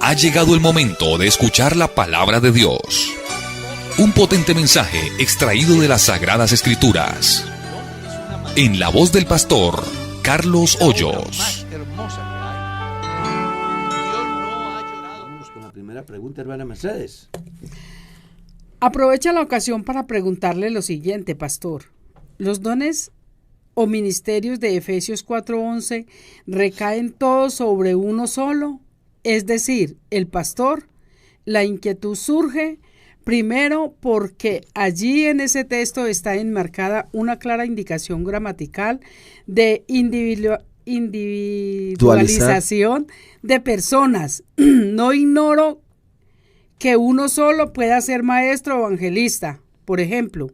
Ha llegado el momento de escuchar la palabra de Dios. Un potente mensaje extraído de las Sagradas Escrituras. En la voz del pastor Carlos Hoyos. Vamos con la primera pregunta, hermana Mercedes. Aprovecha la ocasión para preguntarle lo siguiente, pastor. ¿Los dones o ministerios de Efesios 4:11 recaen todos sobre uno solo? Es decir, el pastor. La inquietud surge primero porque allí en ese texto está enmarcada una clara indicación gramatical de individualización de personas. No ignoro que uno solo pueda ser maestro o evangelista, por ejemplo.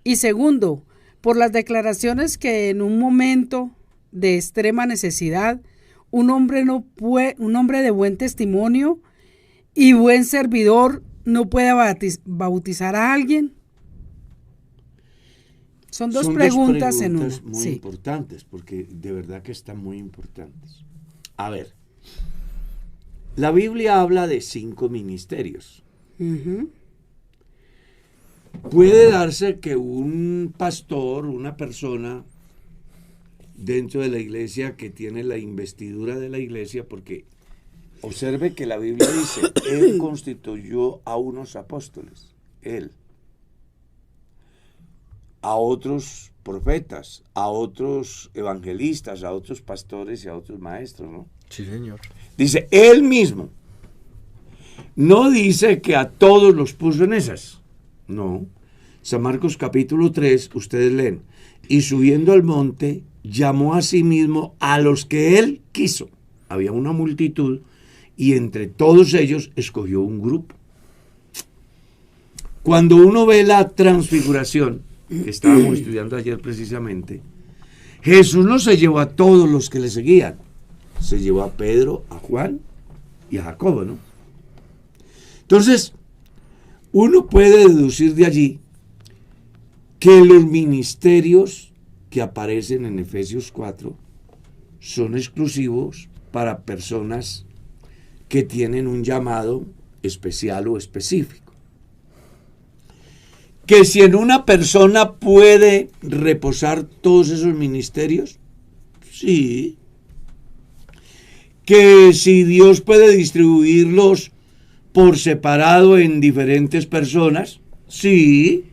Y segundo, por las declaraciones que en un momento de extrema necesidad, un hombre de buen testimonio y buen servidor no puede bautizar a alguien. Son dos preguntas en una. Muy importantes, porque de verdad que están muy importantes. A ver, la Biblia habla de 5 ministerios. Uh-huh. Puede darse que un pastor, una persona dentro de la iglesia que tiene la investidura de la iglesia, porque observe que la Biblia dice, Él constituyó a unos apóstoles, Él, a otros profetas, a otros evangelistas, a otros pastores y a otros maestros, ¿no? Sí, señor. Dice, Él mismo. No dice que a todos los puso en esas. No. San Marcos capítulo 3, ustedes leen. Y subiendo al monte, llamó a sí mismo a los que Él quiso. Había una multitud y entre todos ellos escogió un grupo. Cuando uno ve la transfiguración, que estábamos estudiando ayer precisamente, Jesús no se llevó a todos los que le seguían. Se llevó a Pedro, a Juan y a Jacobo, ¿no? Entonces, uno puede deducir de allí que los ministerios que aparecen en Efesios 4 son exclusivos para personas que tienen un llamado especial o específico. Que si en una persona puede reposar todos esos ministerios, sí. Que si Dios puede distribuirlos por separado en diferentes personas, sí.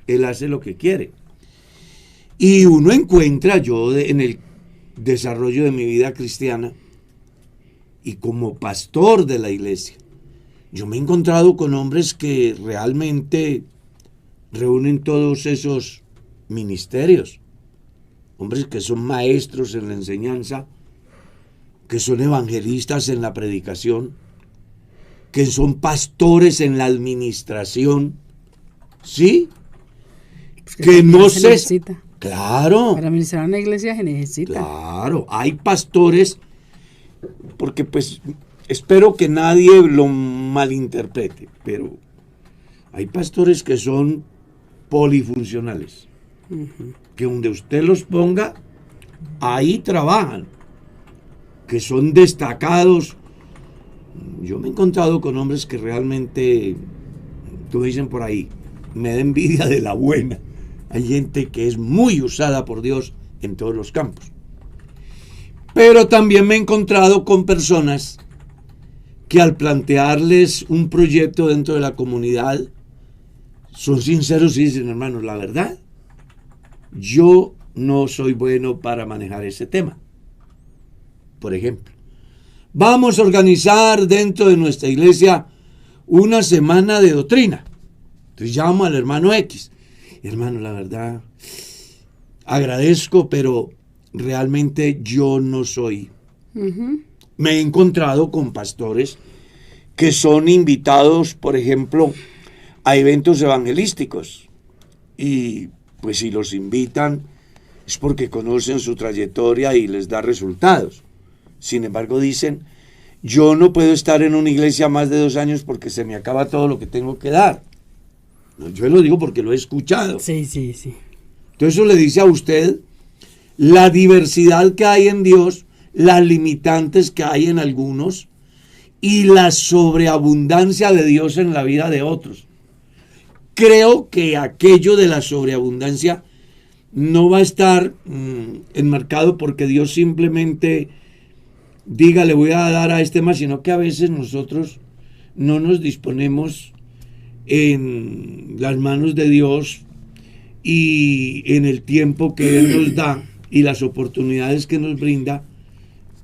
Él hace lo que quiere. Y uno encuentra, en el desarrollo de mi vida cristiana y como pastor de la iglesia, yo me he encontrado con hombres que realmente reúnen todos esos ministerios. Hombres que son maestros en la enseñanza, que son evangelistas en la predicación, que son pastores en la administración. ¿Sí? Pues que no se necesita. Claro. Para administrar una iglesia se necesita. Claro, hay pastores, porque pues espero que nadie lo malinterprete, pero hay pastores que son polifuncionales, que donde usted los ponga, ahí trabajan, que son destacados. Yo me he encontrado con hombres que realmente, como dicen por ahí, me da envidia de la buena. Hay gente que es muy usada por Dios en todos los campos. Pero también me he encontrado con personas que al plantearles un proyecto dentro de la comunidad son sinceros y dicen, hermanos, la verdad, yo no soy bueno para manejar ese tema. Por ejemplo, vamos a organizar dentro de nuestra iglesia una semana de doctrina. Entonces llamo al hermano X. Hermano, la verdad, agradezco, pero realmente yo no soy. Uh-huh. Me he encontrado con pastores que son invitados, por ejemplo, a eventos evangelísticos. Y pues si los invitan es porque conocen su trayectoria y les da resultados. Sin embargo, dicen, yo no puedo estar en una iglesia más de 2 años porque se me acaba todo lo que tengo que dar. No, yo lo digo porque lo he escuchado. Sí. Entonces eso le dice a usted la diversidad que hay en Dios las limitantes que hay en algunos y la sobreabundancia de Dios en la vida de otros. Creo que aquello de la sobreabundancia no va a estar enmarcado porque Dios simplemente diga le voy a dar a este más, sino que a veces nosotros no nos disponemos en las manos de Dios y en el tiempo que Él nos da y las oportunidades que nos brinda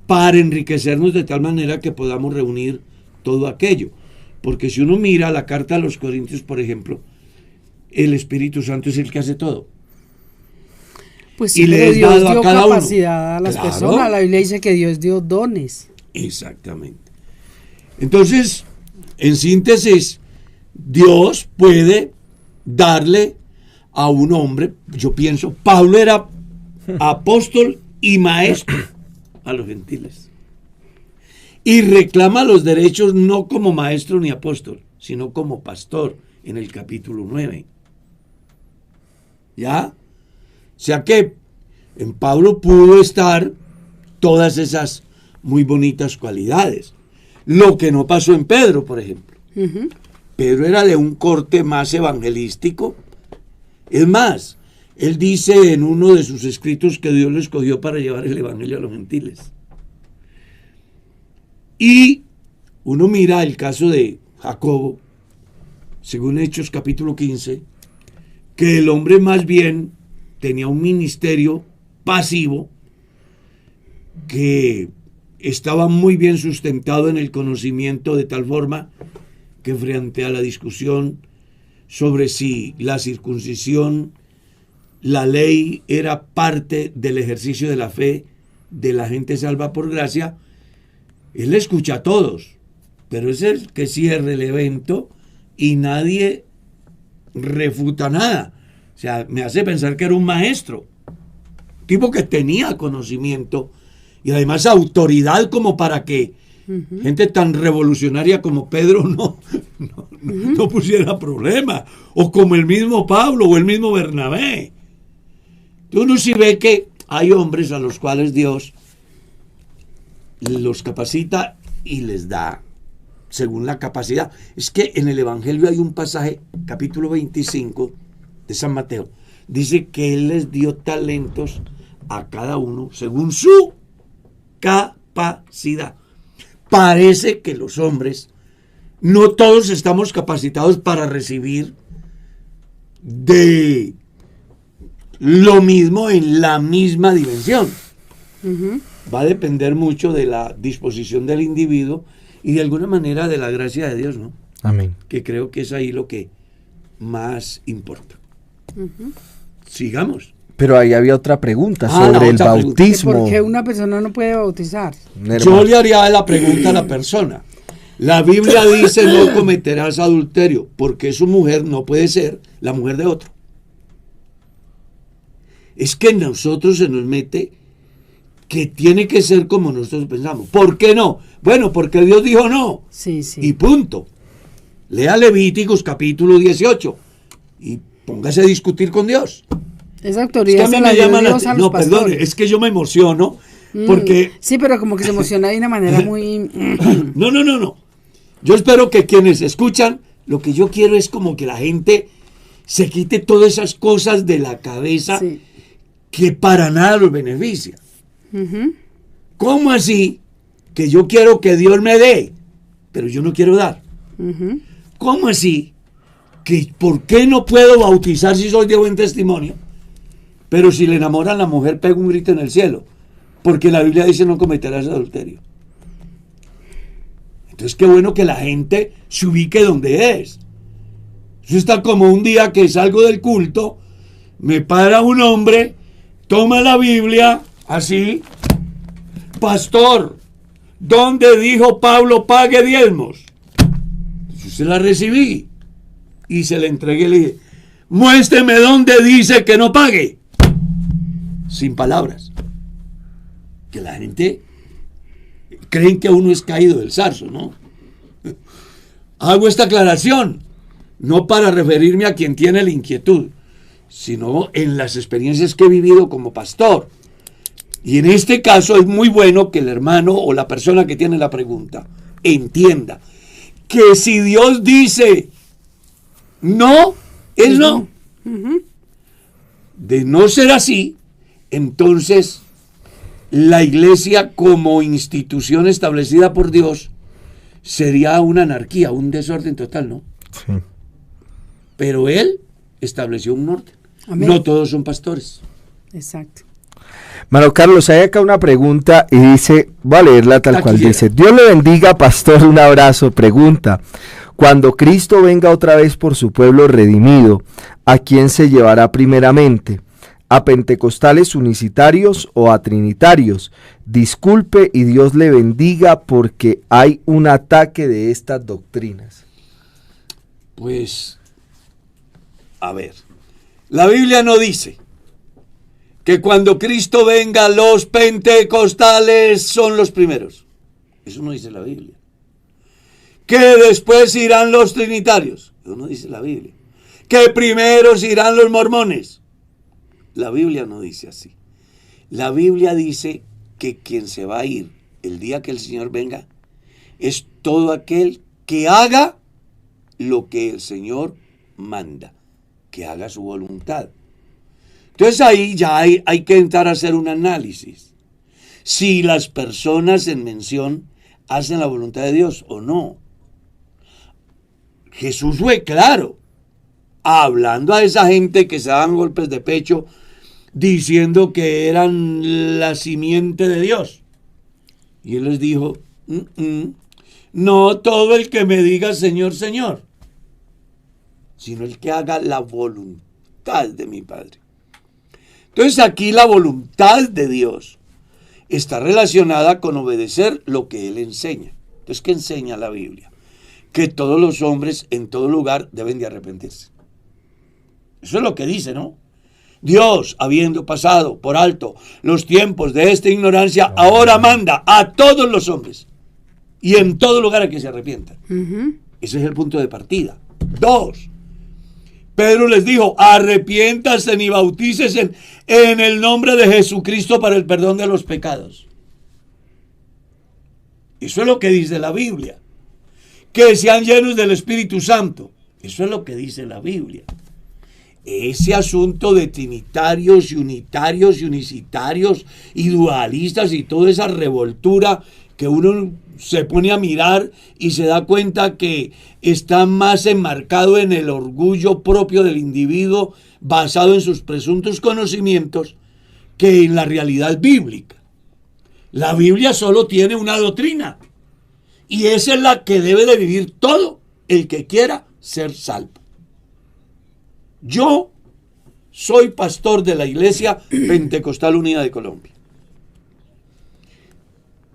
para enriquecernos de tal manera que podamos reunir todo aquello. Porque si uno mira la carta a los Corintios, por ejemplo, el Espíritu Santo es el que hace todo. Pues sí, Y le pero es Dios dado a dio cada uno. capacidad a las Claro. personas. La Biblia dice que Dios dio dones. Exactamente. Entonces, en síntesis, Dios puede darle a un hombre, yo pienso, Pablo era apóstol y maestro a los gentiles. Y reclama los derechos no como maestro ni apóstol, sino como pastor en el capítulo 9. ¿Ya? O sea que en Pablo pudo estar todas esas muy bonitas cualidades. Lo que no pasó en Pedro, por ejemplo. Ujú. Pedro era de un corte más evangelístico. Es más, él dice en uno de sus escritos que Dios lo escogió para llevar el evangelio a los gentiles. Y uno mira el caso de Jacobo, según Hechos capítulo 15, que el hombre más bien tenía un ministerio pasivo que estaba muy bien sustentado en el conocimiento, de tal forma que frente a la discusión sobre si la circuncisión, la ley era parte del ejercicio de la fe de la gente salva por gracia, él escucha a todos, pero es el que cierra el evento y nadie refuta nada. O sea, me hace pensar que era un maestro, tipo que tenía conocimiento y además autoridad como para que gente tan revolucionaria como Pedro no pusiera problema, o como el mismo Pablo o el mismo Bernabé. Uno sí ve que hay hombres a los cuales Dios los capacita y les da según la capacidad. Es que en el Evangelio hay un pasaje, capítulo 25 de San Mateo, dice que Él les dio talentos a cada uno según su capacidad. Parece que los hombres, no todos estamos capacitados para recibir de lo mismo en la misma dimensión. Ujú. Va a depender mucho de la disposición del individuo y de alguna manera de la gracia de Dios, ¿no? Amén. Que creo que es ahí lo que más importa. Sigamos. Pero ahí había otra pregunta Ah, la sobre el otra pregunta. bautismo. ¿Por qué una persona no puede bautizar? Yo le haría la pregunta a la persona. La Biblia dice no cometerás adulterio, porque su mujer no puede ser la mujer de otro. Es que en nosotros se nos mete que tiene que ser como nosotros pensamos. ¿Por qué no? Bueno, porque Dios dijo no. Sí, sí. Y punto. Lea Levíticos capítulo 18 y póngase a discutir con Dios. Esa Es que autoridad a mí se la me dio llama Dios a los no, perdone, pastores. es que yo me emociono porque Sí, pero como que se emociona de una manera muy... no. Yo espero que quienes escuchan, lo que yo quiero es como que la gente se quite todas esas cosas de la cabeza Sí. que para nada los beneficia. Ujú. ¿Cómo así que yo quiero que Dios me dé, pero yo no quiero dar? Ujú. ¿Cómo así que por qué no puedo bautizar si soy de buen testimonio? Pero si le enamoran a la mujer, pega un grito en el cielo, porque la Biblia dice no cometerás adulterio. Entonces qué bueno que la gente se ubique donde es. Eso está como un día que salgo del culto, me para un hombre, toma la Biblia, así, pastor, ¿dónde dijo Pablo pague diezmos? Entonces se la recibí y se la entregué y le dije, muéstreme dónde dice que no pague. Sin palabras. Que la gente creen que uno es caído del zarzo, ¿no? Hago esta aclaración, no para referirme a quien tiene la inquietud, sino en las experiencias que he vivido como pastor. Y en este caso es muy bueno que el hermano o la persona que tiene la pregunta entienda que si Dios dice no, es no. De no ser así, entonces la iglesia como institución establecida por Dios sería una anarquía, un desorden total, ¿no? Sí. Pero Él estableció un orden. Amén. No todos son pastores. Exacto. Mano Carlos, hay acá una pregunta y dice, voy a leerla tal cual Quiera. dice: Dios le bendiga, pastor, un abrazo. Pregunta: cuando Cristo venga otra vez por su pueblo redimido, ¿a quién se llevará primeramente? ¿A pentecostales unicitarios o a trinitarios? Disculpe y Dios le bendiga porque hay un ataque de estas doctrinas. Pues, a ver, la Biblia no dice que cuando Cristo venga los pentecostales son los primeros. Eso no dice la Biblia. Que después irán los trinitarios. Eso no dice la Biblia. Que primero irán los mormones. La Biblia no dice así. La Biblia dice que quien se va a ir el día que el Señor venga es todo aquel que haga lo que el Señor manda, que haga su voluntad. Entonces ahí ya hay que entrar a hacer un análisis. Si las personas en mención hacen la voluntad de Dios o no. Jesús fue claro, hablando a esa gente que se daban golpes de pecho, diciendo que eran la simiente de Dios. Y Él les dijo, no todo el que me diga Señor, Señor, sino el que haga la voluntad de mi Padre. Entonces aquí la voluntad de Dios está relacionada con obedecer lo que Él enseña. Entonces, ¿qué enseña la Biblia? Que todos los hombres en todo lugar deben de arrepentirse. Eso es lo que dice, ¿no? Dios, habiendo pasado por alto los tiempos de esta ignorancia, ahora manda a todos los hombres y en todo lugar a que se arrepientan. Ese es el punto de partida. 2. Pedro les dijo, arrepiéntanse y bautícese en el nombre de Jesucristo para el perdón de los pecados. Eso es lo que dice la Biblia. Que sean llenos del Espíritu Santo. Eso es lo que dice la Biblia. Ese asunto de trinitarios y unitarios y unicitarios y dualistas y toda esa revoltura que uno se pone a mirar y se da cuenta que está más enmarcado en el orgullo propio del individuo basado en sus presuntos conocimientos que en la realidad bíblica. La Biblia solo tiene una doctrina y esa es la que debe de vivir todo el que quiera ser salvo. Yo soy pastor de la Iglesia Pentecostal Unida de Colombia.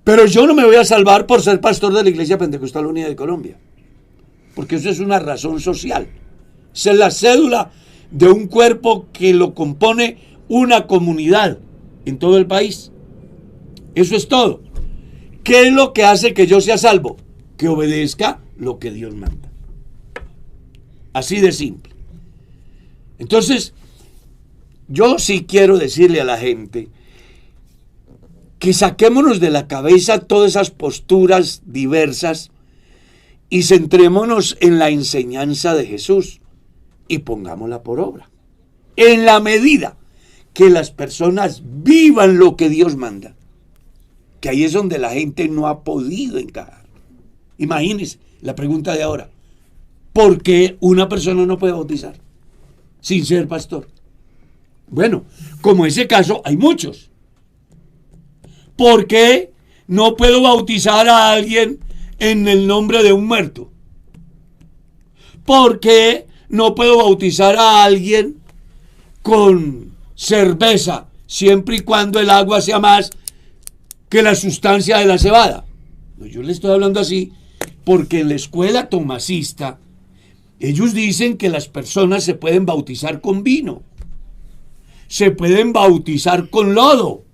Pero yo no me voy a salvar por ser pastor de la Iglesia Pentecostal Unida de Colombia. Porque eso es una razón social. Esa es la cédula de un cuerpo que lo compone una comunidad en todo el país. Eso es todo. ¿Qué es lo que hace que yo sea salvo? Que obedezca lo que Dios manda. Así de simple. Entonces, yo sí quiero decirle a la gente que saquémonos de la cabeza todas esas posturas diversas y centrémonos en la enseñanza de Jesús y pongámosla por obra. En la medida que las personas vivan lo que Dios manda, que ahí es donde la gente no ha podido encajar. Imagínense la pregunta de ahora: ¿por qué una persona no puede bautizar sin ser pastor? Bueno, como ese caso hay muchos. ¿Por qué no puedo bautizar a alguien en el nombre de un muerto? ¿Por qué no puedo bautizar a alguien con cerveza siempre y cuando el agua sea más que la sustancia de la cebada? Yo le estoy hablando así porque en la escuela tomasista ellos dicen que las personas se pueden bautizar con vino, se pueden bautizar con lodo,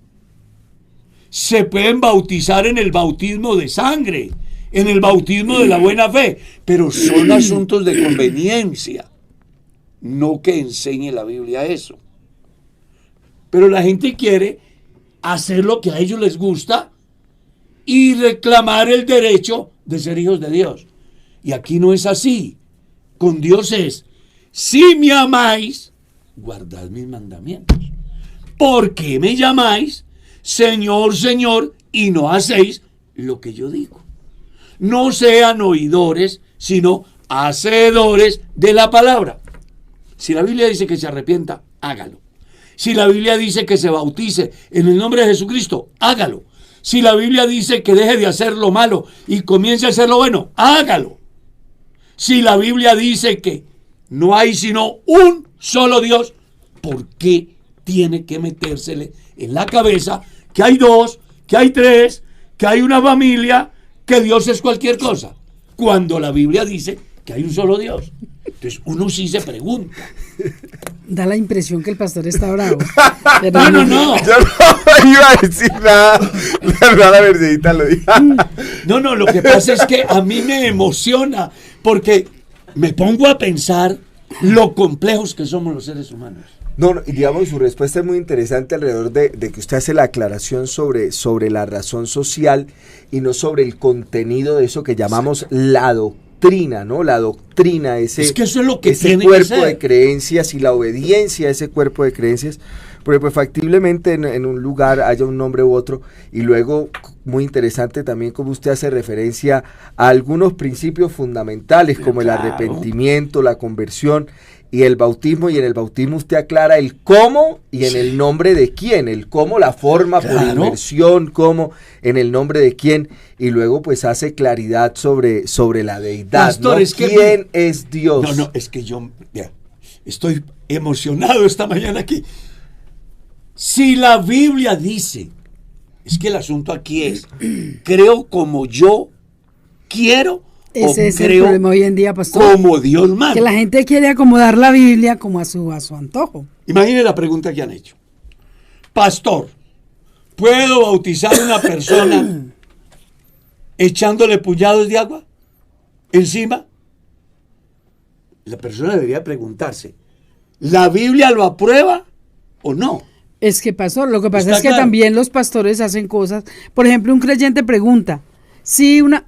se pueden bautizar en el bautismo de sangre, en el bautismo de la buena fe, pero son asuntos de conveniencia, no que enseñe la Biblia eso. Pero la gente quiere hacer lo que a ellos les gusta y reclamar el derecho de ser hijos de Dios. Y aquí no es así. Con Dios es, si me amáis, guardad mis mandamientos. ¿Por qué me llamáis Señor, Señor, y no hacéis lo que yo digo? No sean oidores, sino hacedores de la palabra. Si la Biblia dice que se arrepienta, hágalo. Si la Biblia dice que se bautice en el nombre de Jesucristo, hágalo. Si la Biblia dice que deje de hacer lo malo y comience a hacer lo bueno, hágalo. Si la Biblia dice que no hay sino un solo Dios, ¿por qué tiene que metérsele en la cabeza que hay dos, que hay tres, que hay una familia, que Dios es cualquier cosa? Cuando la Biblia dice que hay un solo Dios. Entonces uno sí se pregunta. Da la impresión que el pastor está bravo. No. Yo no iba a decir nada. La hermana Mercedita lo dijo. No, lo que pasa es que a mí me emociona porque me pongo a pensar lo complejos que somos los seres humanos. No, y digamos, su respuesta es muy interesante alrededor de que usted hace la aclaración sobre la razón social y no sobre el contenido de eso que llamamos la doctrina, ¿no? La doctrina, es que eso es lo que ese cuerpo de creencias y la obediencia a ese cuerpo de creencias, porque pues factiblemente en un lugar haya un nombre u otro, y luego, muy interesante también como usted hace referencia a algunos principios fundamentales como el arrepentimiento, la conversión y el bautismo, y en el bautismo usted aclara el cómo y en el nombre de quién, el cómo, la forma por inmersión, cómo, en el nombre de quién, y luego pues hace claridad sobre la deidad, Pastor, ¿no? es que ¿Quién es Dios? No, es que yo estoy emocionado esta mañana aquí. Si la Biblia dice, es que el asunto aquí es, creo como yo quiero. Ese es el problema hoy en día, pastor. Como Dios manda. Que la gente quiere acomodar la Biblia como a su antojo. Imagine la pregunta que han hecho. Pastor, ¿puedo bautizar a una persona echándole puñados de agua encima? La persona debería preguntarse, ¿la Biblia lo aprueba o no? Es que, pastor, lo que pasa es que también los pastores hacen cosas. Por ejemplo, un creyente pregunta, si una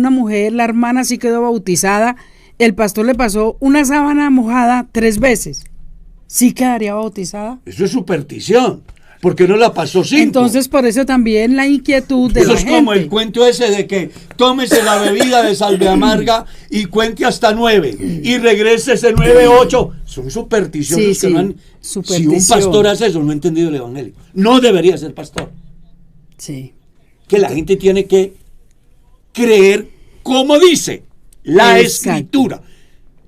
mujer, la hermana sí quedó bautizada, el pastor le pasó una sábana mojada 3 veces, ¿sí quedaría bautizada? Eso es superstición, porque no la pasó 5. Entonces, por eso también la inquietud de eso la es gente. como el cuento ese de que tómese la bebida de salve amarga y cuente hasta 9 y regrese ese 9, 8. Son supersticiones que no han... Si un pastor hace eso, no ha entendido el evangelio. No debería ser pastor. Sí. Que la gente tiene que creer como dice la Escritura.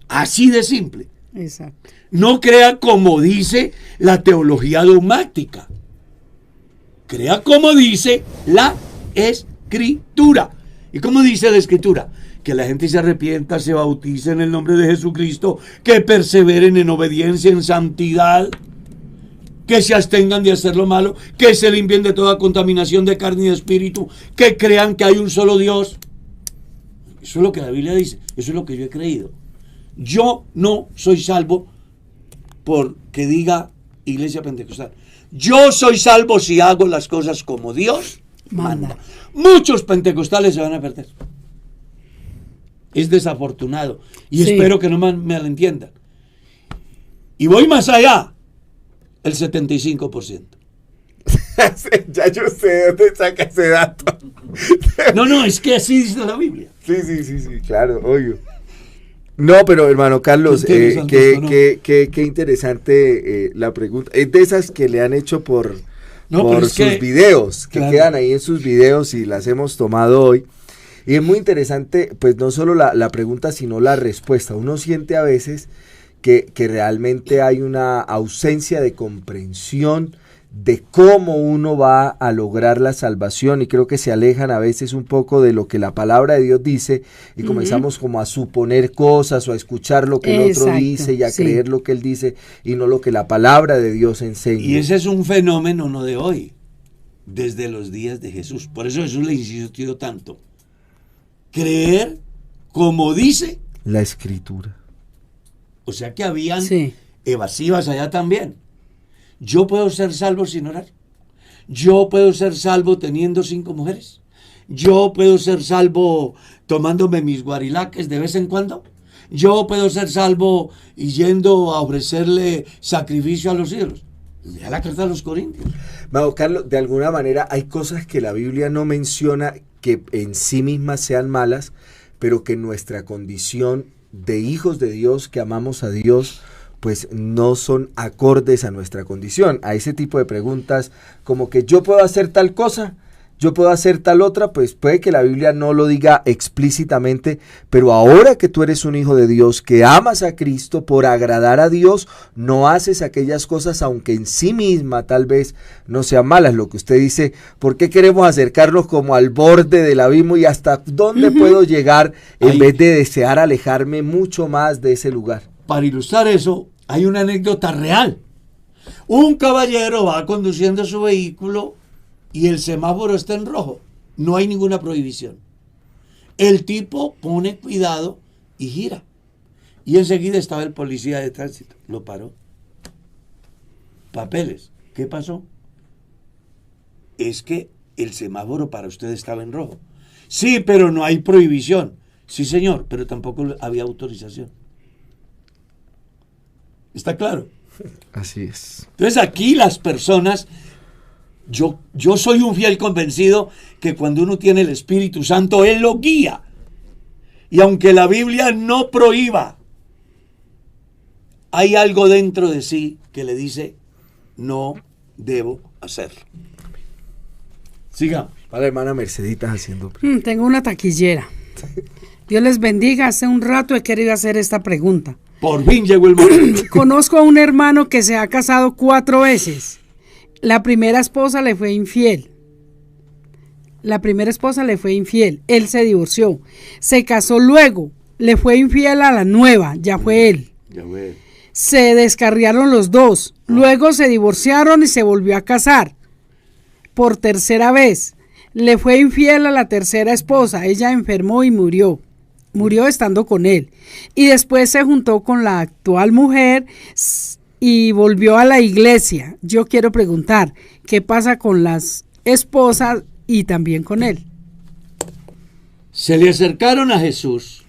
Así de simple. Exacto. No crea como dice la teología dogmática. Crea como dice la Escritura. ¿Y cómo dice la Escritura? Que la gente se arrepienta, se bautice en el nombre de Jesucristo, que perseveren en obediencia, en santidad, que se abstengan de hacer lo malo, que se limpien de toda contaminación de carne y de espíritu, que crean que hay un solo Dios. Eso es lo que la Biblia dice, eso es lo que yo he creído. Yo no soy salvo porque diga Iglesia Pentecostal. Yo soy salvo si hago las cosas como Dios manda. Muchos pentecostales se van a perder. Es desafortunado. Y espero que no me malentiendan. Y voy más allá. El 75%. Ya yo sé de dónde saca ese dato. No, es que así dice la Biblia. Sí, claro, obvio. No, pero hermano Carlos, qué interesante la pregunta. Es de esas que le han hecho por sus videos, que quedan ahí en sus videos y las hemos tomado hoy. Y es muy interesante, pues no solo la pregunta, sino la respuesta. Uno siente a veces que realmente hay una ausencia de comprensión de cómo uno va a lograr la salvación, y creo que se alejan a veces un poco de lo que la palabra de Dios dice y comenzamos como a suponer cosas o a escuchar lo que el otro dice y a creer lo que él dice y no lo que la palabra de Dios enseña. Y ese es un fenómeno no de hoy, desde los días de Jesús. Por eso Jesús le insistió tanto. Creer como dice la Escritura. O sea que habían evasivas allá también. Yo puedo ser salvo sin orar. Yo puedo ser salvo teniendo 5 mujeres. Yo puedo ser salvo tomándome mis guarilaques de vez en cuando. Yo puedo ser salvo y yendo a ofrecerle sacrificio a los ídolos. Lea la carta a los Corintios. Mago Carlos, de alguna manera hay cosas que la Biblia no menciona que en sí mismas sean malas, pero que nuestra condición de hijos de Dios, que amamos a Dios, pues no son acordes a nuestra condición. A ese tipo de preguntas como que yo puedo hacer tal cosa, yo puedo hacer tal otra, pues puede que la Biblia no lo diga explícitamente, pero ahora que tú eres un hijo de Dios, que amas a Cristo por agradar a Dios, no haces aquellas cosas aunque en sí misma tal vez no sean malas. Lo que usted dice, ¿por qué queremos acercarnos como al borde del abismo y hasta dónde puedo llegar en vez de desear alejarme mucho más de ese lugar? Para ilustrar eso, hay una anécdota real. Un caballero va conduciendo su vehículo y el semáforo está en rojo. No hay ninguna prohibición. El tipo pone cuidado y gira. Y enseguida estaba el policía de tránsito. Lo paró. Papeles. ¿Qué pasó? Es que el semáforo para usted estaba en rojo. Sí, pero no hay prohibición. Sí, señor, pero tampoco había autorización. ¿Está claro? Así es. Entonces aquí las personas, yo soy un fiel convencido que cuando uno tiene el Espíritu Santo, Él lo guía. Y aunque la Biblia no prohíba, hay algo dentro de sí que le dice, no debo hacerlo. Sigamos. Para la hermana Mercedita haciendo... Tengo una taquillera. Dios les bendiga. Hace un rato he querido hacer esta pregunta. Por fin llegó el momento. Conozco a un hermano que se ha casado 4 veces. La primera esposa le fue infiel. Él se divorció. Se casó luego. Le fue infiel a la nueva. Ya fue él. Se descarriaron los dos. Luego se divorciaron y se volvió a casar. Por tercera vez. Le fue infiel a la tercera esposa. Ella enfermó y murió. Murió estando con él. Y después se juntó con la actual mujer y volvió a la iglesia. Yo quiero preguntar, ¿qué pasa con las esposas y también con él? Se le acercaron a Jesús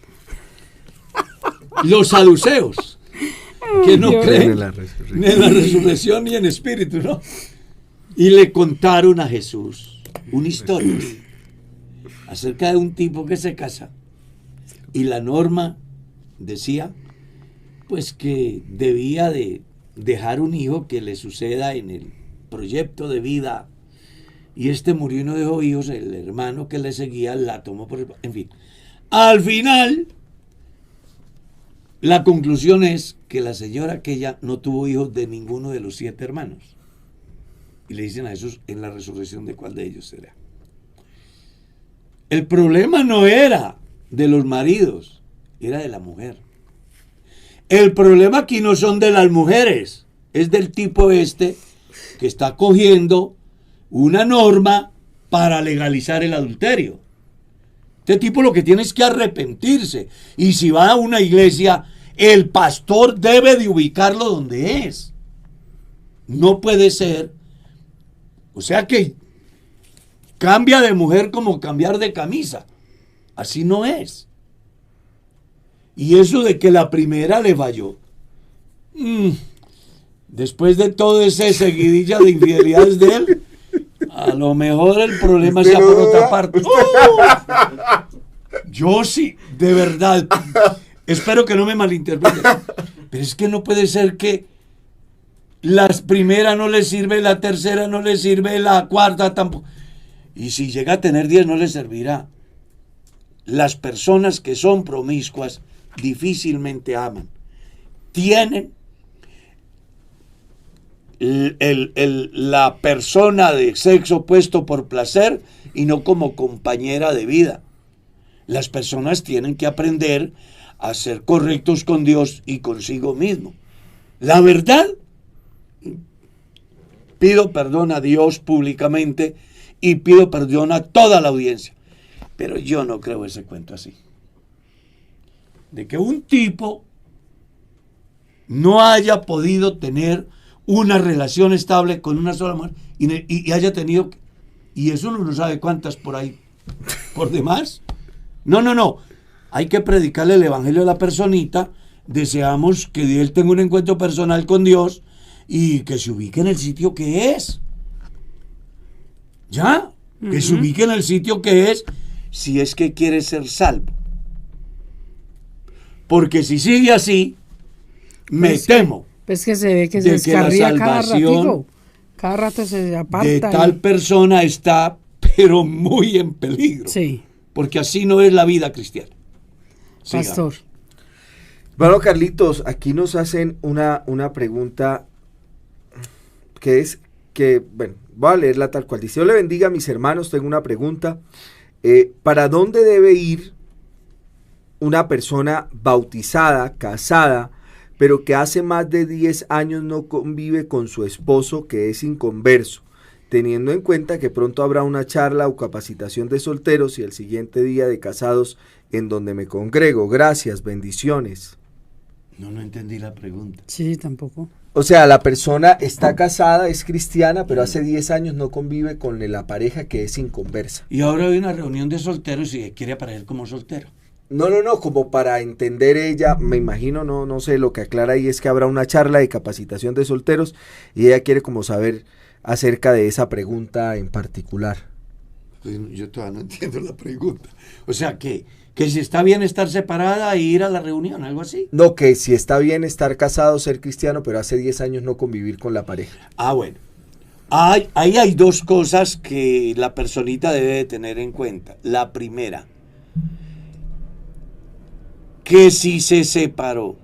los saduceos, que no creen en la resurrección ni en espíritu, ¿no? Y le contaron a Jesús una historia acerca de un tipo que se casa. Y la norma decía, pues que debía de dejar un hijo que le suceda en el proyecto de vida. Y este murió y no dejó hijos. El hermano que le seguía la tomó por... En fin, al final, la conclusión es que la señora aquella no tuvo hijos de ninguno de los 7 hermanos. Y le dicen a Jesús, en la resurrección, ¿de cuál de ellos será? El problema no era de los maridos, era de la mujer. El problema aquí no son de las mujeres, es del tipo que está cogiendo una norma para legalizar el adulterio. Este tipo lo que tiene es que arrepentirse. Y si va a una iglesia, el pastor debe de ubicarlo donde es. No puede ser. O sea que cambia de mujer como cambiar de camisa. Así no es. Y eso de que la primera le falló. Después de todo ese seguidilla de infidelidades de él, a lo mejor el problema sea por otra parte. Yo sí, de verdad. Espero que no me malinterpreten. Pero es que no puede ser que la primera no le sirve, la tercera no le sirve, la cuarta tampoco. Y si llega a tener 10 no le servirá. Las personas que son promiscuas difícilmente aman. Tienen la persona de sexo opuesto por placer y no como compañera de vida. Las personas tienen que aprender a ser correctos con Dios y consigo mismo. La verdad, pido perdón a Dios públicamente y pido perdón a toda la audiencia. Pero yo no creo ese cuento así. De que un tipo no haya podido tener una relación estable con una sola mujer y haya tenido, y eso uno no sabe cuántas por ahí, por demás. No. Hay que predicarle el evangelio a la personita. Deseamos que él tenga un encuentro personal con Dios y que se ubique en el sitio que es. ¿Ya? Que se ubique en el sitio que es, si es que quiere ser salvo. Porque si sigue así, me temo. Pues que se ve que se de que la descarría cada salvación ratico. Cada rato se aparta. de tal persona está, pero muy en peligro. Sí. Porque así no es la vida cristiana. Sigamos. Pastor. Bueno, Carlitos, aquí nos hacen una pregunta que es que, bueno, voy a leerla tal cual. Dice: Dios le bendiga a mis hermanos, tengo una pregunta. ¿Para dónde debe ir una persona bautizada, casada, pero que hace más de 10 años no convive con su esposo, que es inconverso, teniendo en cuenta que pronto habrá una charla o capacitación de solteros y el siguiente día de casados en donde me congrego? Gracias, bendiciones. No entendí la pregunta. Sí, tampoco. O sea, la persona está casada, es cristiana, pero hace 10 años no convive con la pareja, que es inconversa. Y ahora hay una reunión de solteros y quiere aparecer como soltero. No, como para entender ella, me imagino, no sé, lo que aclara ahí es que habrá una charla de capacitación de solteros y ella quiere como saber acerca de esa pregunta en particular. Pues yo todavía no entiendo la pregunta. O sea, que si está bien estar separada e ir a la reunión, algo así. No, que si está bien estar casado, ser cristiano, pero hace 10 años no convivir con la pareja. Ah, bueno. Ahí hay dos cosas que la personita debe de tener en cuenta. La primera, que si se separó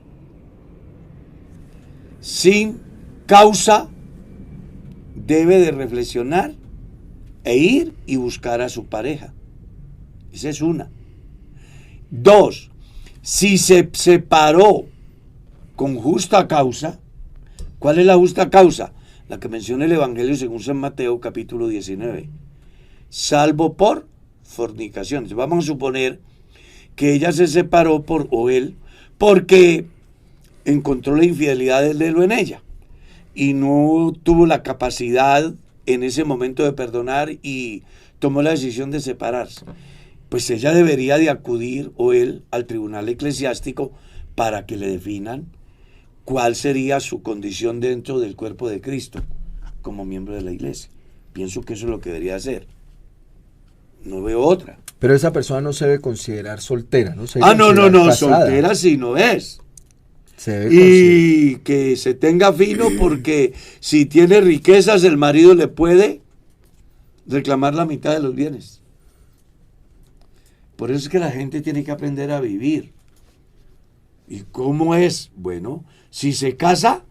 sin causa, debe de reflexionar e ir y buscar a su pareja. Esa es una. Dos, si se separó con justa causa, ¿cuál es la justa causa? La que menciona el Evangelio según San Mateo, capítulo 19. Salvo por fornicación. Entonces, vamos a suponer que ella se separó porque encontró la infidelidad del Lelo en ella y no tuvo la capacidad en ese momento de perdonar y tomó la decisión de separarse. Pues ella debería de acudir, o él, al tribunal eclesiástico para que le definan cuál sería su condición dentro del cuerpo de Cristo como miembro de la iglesia. Pienso que eso es lo que debería hacer. No veo otra. Pero esa persona no se debe considerar soltera, ¿no? No, soltera sí no es. Y que se tenga fino, porque si tiene riquezas el marido le puede reclamar la mitad de los bienes. Por eso es que la gente tiene que aprender a vivir. ¿Y cómo es? Bueno, si se casa,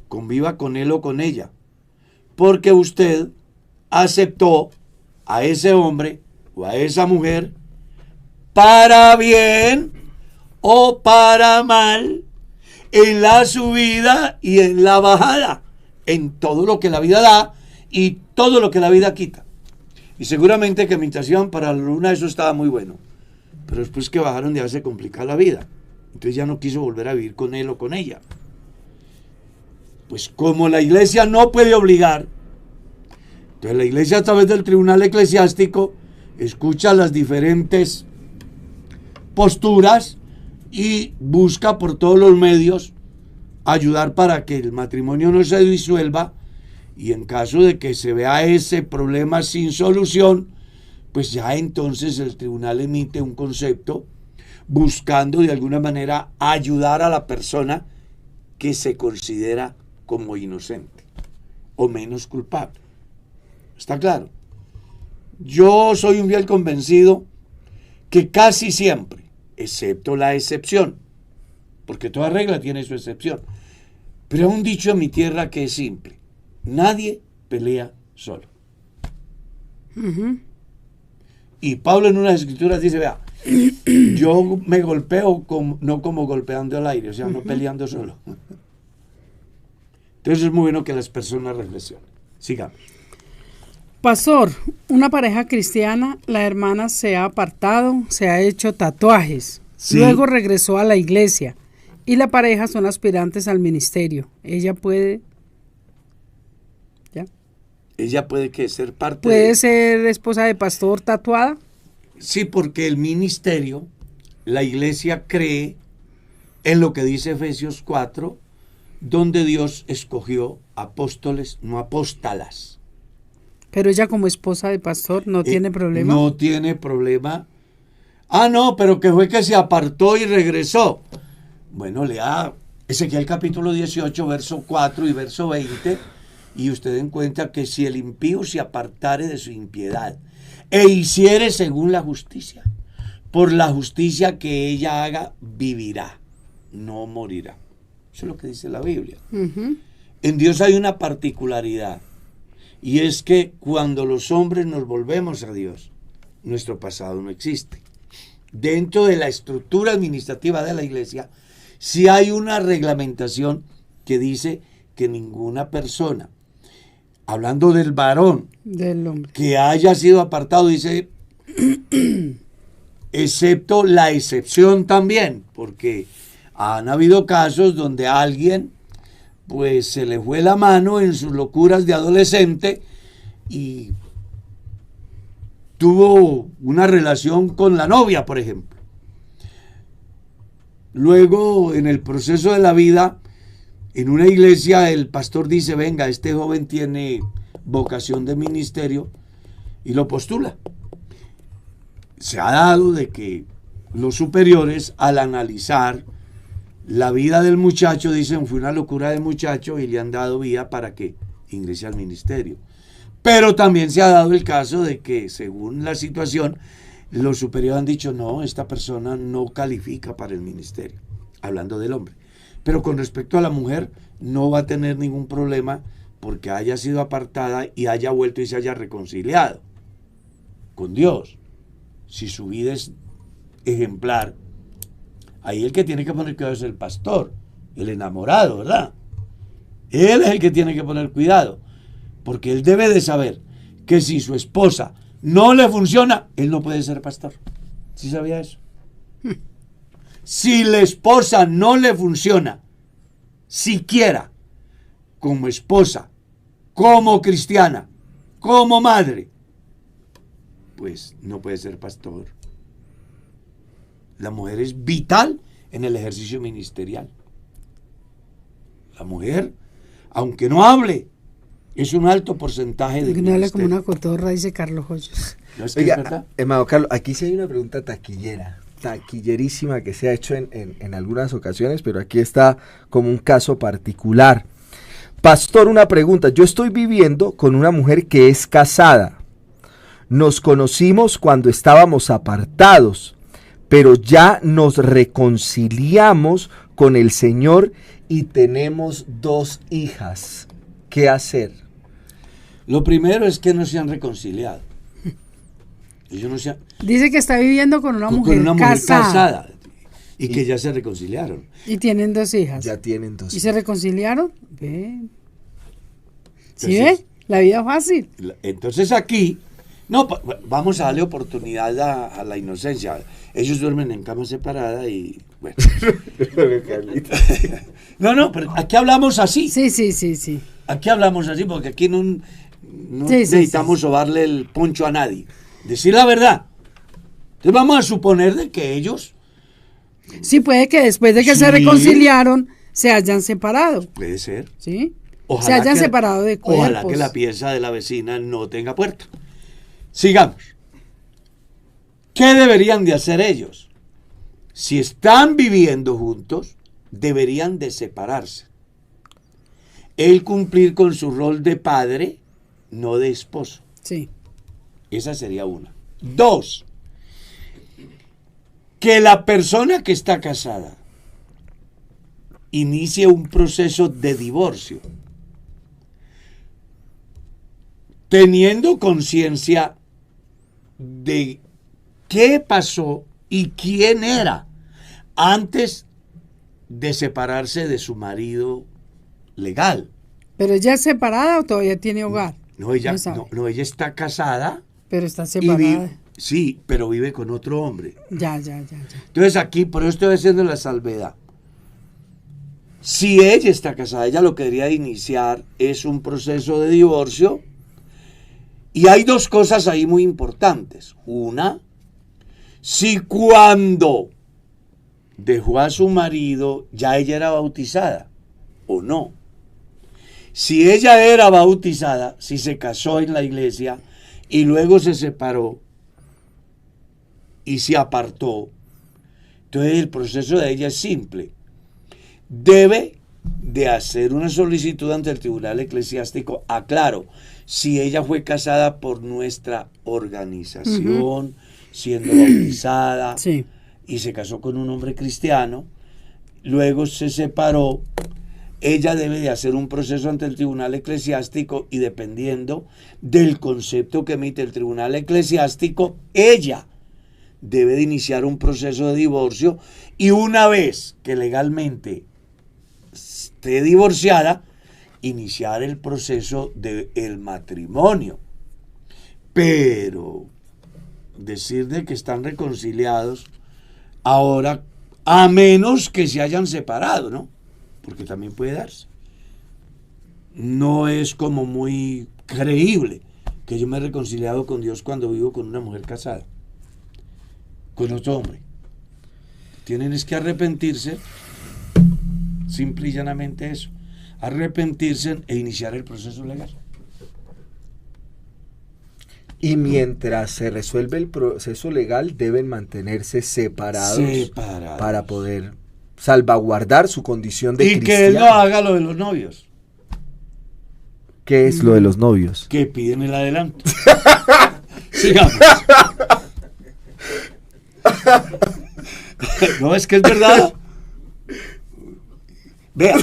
conviva con él o con ella, porque usted aceptó a ese hombre o a esa mujer para bien o para mal, en la subida y en la bajada, en todo lo que la vida da y todo lo que la vida quita. Y seguramente que mientras iban para la luna eso estaba muy bueno, pero después que bajaron ya se complica la vida. Entonces ya no quiso volver a vivir con él o con ella. Pues como la iglesia no puede obligar, entonces la iglesia, a través del tribunal eclesiástico, escucha las diferentes posturas y busca por todos los medios ayudar para que el matrimonio no se disuelva, y en caso de que se vea ese problema sin solución, pues ya entonces el tribunal emite un concepto buscando de alguna manera ayudar a la persona que se considera como inocente o menos culpable. ¿Está claro? Yo soy un fiel convencido que casi siempre, excepto la excepción, porque toda regla tiene su excepción, pero hay un dicho en mi tierra que es simple: nadie pelea solo. Y Pablo en unas escrituras dice, vea, yo me golpeo no como golpeando al aire, o sea, no peleando solo. Entonces es muy bueno que las personas reflexionen. Sigamos. Pastor, una pareja cristiana, la hermana se ha apartado, se ha hecho tatuajes, Sí. luego regresó a la iglesia y la pareja son aspirantes al ministerio. ¿Ella puede Ella puede que ser parte ¿Puede ser esposa de pastor tatuada? Sí, porque el ministerio, la iglesia cree en lo que dice Efesios 4, donde Dios escogió apóstoles, no apóstalas. Pero ella como esposa de pastor no tiene problema. No tiene problema. Ah, no, pero que fue que se apartó y regresó. Bueno, lea Ezequiel capítulo 18, verso 4 y verso 20, y usted encuentra que si el impío se apartare de su impiedad e hiciere según la justicia, por la justicia que ella haga, vivirá, no morirá. Eso es lo que dice la Biblia. Ujú. En Dios hay una particularidad, y es que cuando los hombres nos volvemos a Dios, nuestro pasado no existe. Dentro de la estructura administrativa de la iglesia, sí hay una reglamentación que dice que ninguna persona, hablando del varón, Del hombre. que haya sido apartado, dice, excepto la excepción también, porque han habido casos donde a alguien pues se le fue la mano en sus locuras de adolescente y tuvo una relación con la novia, por ejemplo. Luego, en el proceso de la vida, en una iglesia el pastor dice, venga, este joven tiene vocación de ministerio, y lo postula. Se ha dado de que los superiores, al analizar la vida del muchacho, dicen, fue una locura del muchacho, y le han dado vía para que ingrese al ministerio. Pero también se ha dado el caso de que, según la situación, los superiores han dicho, no, esta persona no califica para el ministerio, hablando del hombre. Pero con respecto a la mujer, no va a tener ningún problema porque haya sido apartada y haya vuelto y se haya reconciliado con Dios. Si su vida es ejemplar, ahí el que tiene que poner cuidado es el pastor, el enamorado, ¿verdad? Él es el que tiene que poner cuidado, porque él debe de saber que si su esposa no le funciona, él no puede ser pastor. ¿Sí sabía eso? Si la esposa no le funciona, siquiera como esposa, como cristiana, como madre, pues no puede ser pastor. La mujer es vital en el ejercicio ministerial. La mujer, aunque no hable, es un alto porcentaje de Que no habla como ministerio. una cotorra, dice Carlos Hoyos. ¿No es que Oiga, es verdad? hermano Carlos, aquí sí hay una pregunta taquillerísima que se ha hecho en algunas ocasiones, pero aquí está como un caso particular. Pastor, una pregunta. Yo estoy viviendo con una mujer que es casada. Nos conocimos cuando estábamos apartados, pero ya nos reconciliamos con el Señor y tenemos 2 hijas. ¿Qué hacer? Lo primero es que no se han reconciliado. Ellos no se han, Dice que está viviendo con una con mujer, una mujer casada, casada y que ya se reconciliaron. y tienen 2 hijas. Ya tienen 2 ¿Y hijas. se reconciliaron? Ve. ¿Sí Entonces, ve? La vida fácil. Entonces aquí, no, vamos a darle oportunidad a la inocencia. Ellos duermen en cama separada y bueno. No, pero aquí hablamos así. Sí. Aquí hablamos así porque aquí no Sí, necesitamos sí. sobarle el poncho a nadie. Decir la verdad. Entonces vamos a suponer de que ellos, Sí, puede que después de que Sí. se reconciliaron, se hayan separado. puede ser, ¿Sí? ojalá se hayan que- separado de cuerpos. ojalá que la pieza de la vecina no tenga puerta. Sigamos. ¿Qué deberían de hacer ellos? Si están viviendo juntos, deberían de separarse. Él cumplir con su rol de padre, no de esposo. Sí. Esa sería una. 2, que la persona que está casada inicie un proceso de divorcio, teniendo conciencia de qué pasó y quién era antes de separarse de su marido legal. ¿Pero ella es separada o todavía tiene hogar? No, ella, No sabe. no, ella está casada Pero está y separada. sí, pero vive con otro hombre. Ya. Entonces aquí, por eso estoy haciendo la salvedad. Si ella está casada, ella lo que debería iniciar es un proceso de divorcio Y hay dos cosas ahí muy importantes. Una, si cuando dejó a su marido ya ella era bautizada o no. Si ella era bautizada, si se casó en la iglesia y luego se separó y se apartó, entonces el proceso de ella es simple. Debe de hacer una solicitud ante el tribunal eclesiástico. Aclaro, si ella fue casada por nuestra organización, siendo bautizada, Sí. y se casó con un hombre cristiano, luego se separó, ella debe de hacer un proceso ante el tribunal eclesiástico y dependiendo del concepto que emite el tribunal eclesiástico, ella debe de iniciar un proceso de divorcio y una vez que legalmente esté divorciada, iniciar el proceso del matrimonio. Pero decir de que están reconciliados ahora, a menos que se hayan separado, ¿no? Porque también puede darse. No es como muy creíble que yo me he reconciliado con Dios cuando vivo con una mujer casada, con otro hombre. Tienen es que arrepentirse, simple y llanamente eso, arrepentirse e iniciar el proceso legal. Y mientras se resuelve el proceso legal, deben mantenerse separados para poder salvaguardar su condición de cristiano. Y que él no haga lo de los novios. ¿Qué es lo de los novios? Que piden el adelanto. Sigamos. No, es que es verdad. Vea,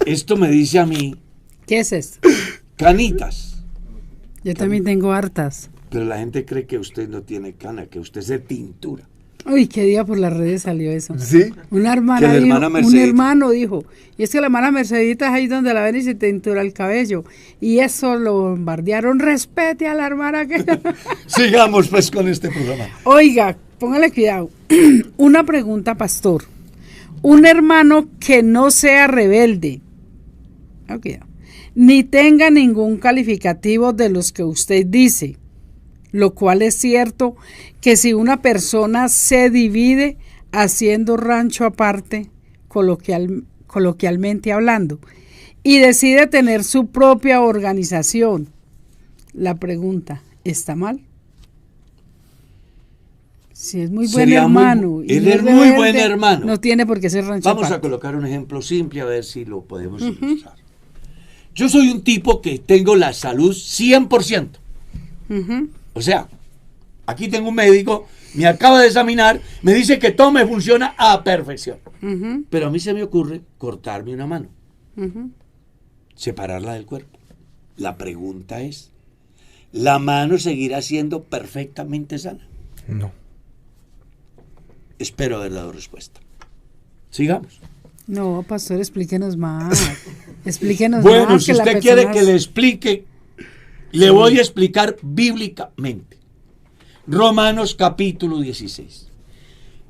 esto me dice a mí. ¿Qué es esto? Canitas. Yo también tengo hartas. Pero la gente cree que usted no tiene cana, que usted es de tintura. Uy, qué día por las redes salió eso. ¿Sí? Una hermana Que la hermana dijo, un Mercedita. hermano dijo, y es que la hermana Mercedita es ahí donde la ven y se tintura el cabello. Y eso lo bombardearon. Respete a la hermana que... Sigamos pues con este programa. Oiga, póngale cuidado. Una pregunta, pastor. Un hermano que no sea rebelde, ni tenga ningún calificativo de los que usted dice, lo cual es cierto que si una persona se divide haciendo rancho aparte, coloquialmente hablando, y decide tener su propia organización, la pregunta, ¿está mal? Si es muy buen hermano. Él es muy buen hermano. No tiene por qué ser rancho Vamos aparte. a colocar un ejemplo simple a ver si lo podemos ilustrar. Yo soy un tipo que tengo la salud 100%. O sea, aquí tengo un médico, me acaba de examinar, me dice que todo me funciona a perfección. Pero a mí se me ocurre cortarme una mano, separarla del cuerpo. La pregunta es, ¿la mano seguirá siendo perfectamente sana? No. Espero haber dado respuesta. Sigamos. No, pastor, explíquenos más. Explíquenos Bueno, más. si usted quiere que le explique, le voy a explicar bíblicamente. Romanos capítulo 16.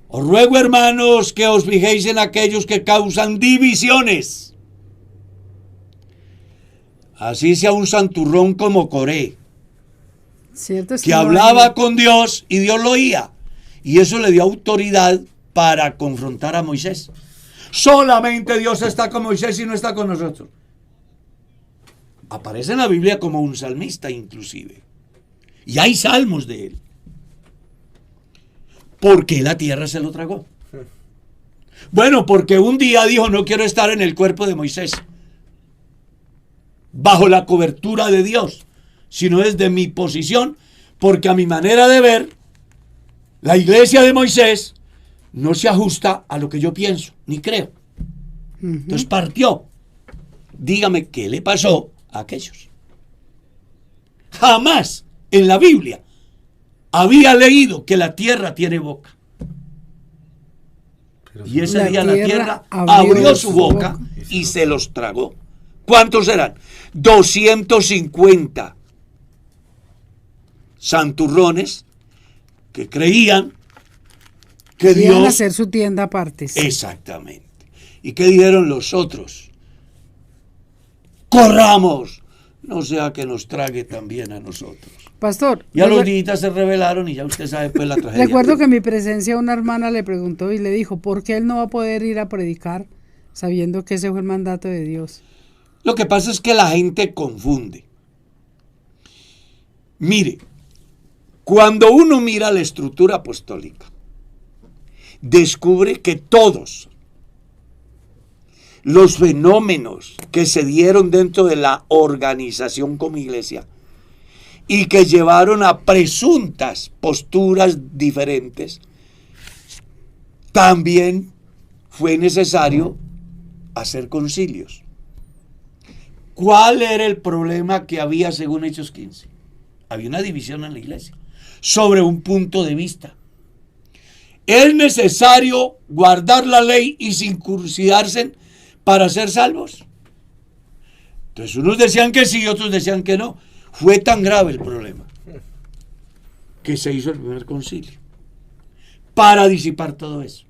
Os ruego, hermanos, que os fijéis en aquellos que causan divisiones. Así sea un santurrón como Coré, ¿Cierto? Es que no hablaba hay- con Dios y Dios lo oía. Y eso le dio autoridad para confrontar a Moisés. Solamente Dios está con Moisés y no está con nosotros. Aparece en la Biblia como un salmista inclusive. Y hay salmos de él. ¿Por qué la tierra se lo tragó? Bueno, porque un día dijo, no quiero estar en el cuerpo de Moisés, bajo la cobertura de Dios, sino desde mi posición, porque a mi manera de ver, la iglesia de Moisés no se ajusta a lo que yo pienso, ni creo. Entonces partió. Dígame qué le pasó a aquellos. Jamás en la Biblia había leído que la tierra tiene boca. Y ese La día la tierra tierra abrió abrió su su boca boca. y se los tragó. ¿Cuántos eran? 250 santurrones que creían que Iban a Dios... hacer su tienda aparte. Sí. Exactamente. ¿Y qué dijeron los otros? Corramos no sea que nos trague también a nosotros. Pastor, Ya los días se rebelaron y ya usted sabe pues la tragedia. recuerdo que en mi presencia una hermana le preguntó y le dijo, ¿por qué él no va a poder ir a predicar sabiendo que ese fue el mandato de Dios? Lo que pasa es que la gente confunde. Mire, cuando uno mira la estructura apostólica, descubre que todos los fenómenos que se dieron dentro de la organización como iglesia y que llevaron a presuntas posturas diferentes, también fue necesario hacer concilios. ¿Cuál era el problema que había según Hechos 15? Había una división en la iglesia sobre un punto de vista. ¿Es necesario guardar la ley y circuncidarse para ser salvos? Entonces unos decían que sí, otros decían que no. Fue tan grave el problema que se hizo el primer concilio para disipar todo eso.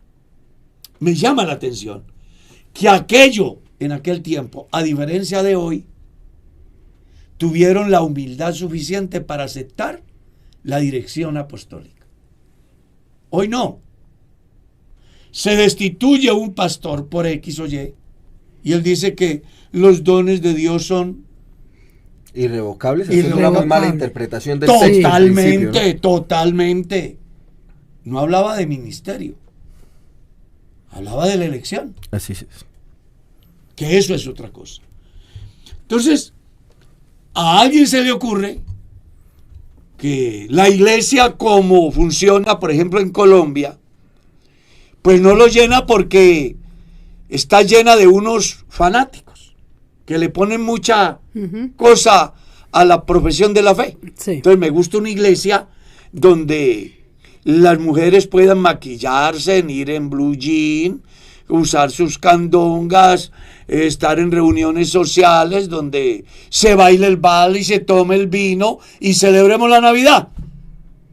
Me llama la atención que aquello en aquel tiempo, a diferencia de hoy, tuvieron la humildad suficiente para aceptar la dirección apostólica. Hoy no. Se destituye un pastor por X o Y y él dice que los dones de Dios son Irrevocables. Es una muy mala interpretación del totalmente, totalmente. No hablaba de ministerio, hablaba de la elección. Así es. Que eso es otra cosa. Entonces, a alguien se le ocurre que la iglesia como funciona, por ejemplo, en Colombia, pues no lo llena porque está llena de unos fanáticos que le ponen mucha cosa a la profesión de la fe. Sí. Entonces me gusta una iglesia donde las mujeres puedan maquillarse, ir en blue jean, usar sus candongas, estar en reuniones sociales donde se baile el vals y se tome el vino y celebremos la Navidad.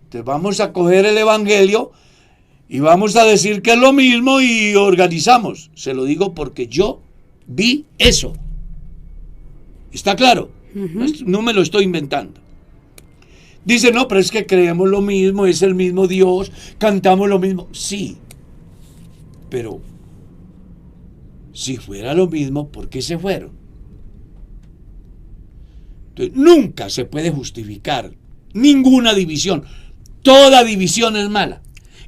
Entonces vamos a coger el evangelio y vamos a decir que es lo mismo y organizamos. Se lo digo porque yo vi eso. ¿Está claro? No me lo estoy inventando. Dice, no, pero es que creemos lo mismo, es el mismo Dios, cantamos lo mismo. Sí, pero si fuera lo mismo, ¿por qué se fueron? Entonces, nunca se puede justificar ninguna división. Toda división es mala.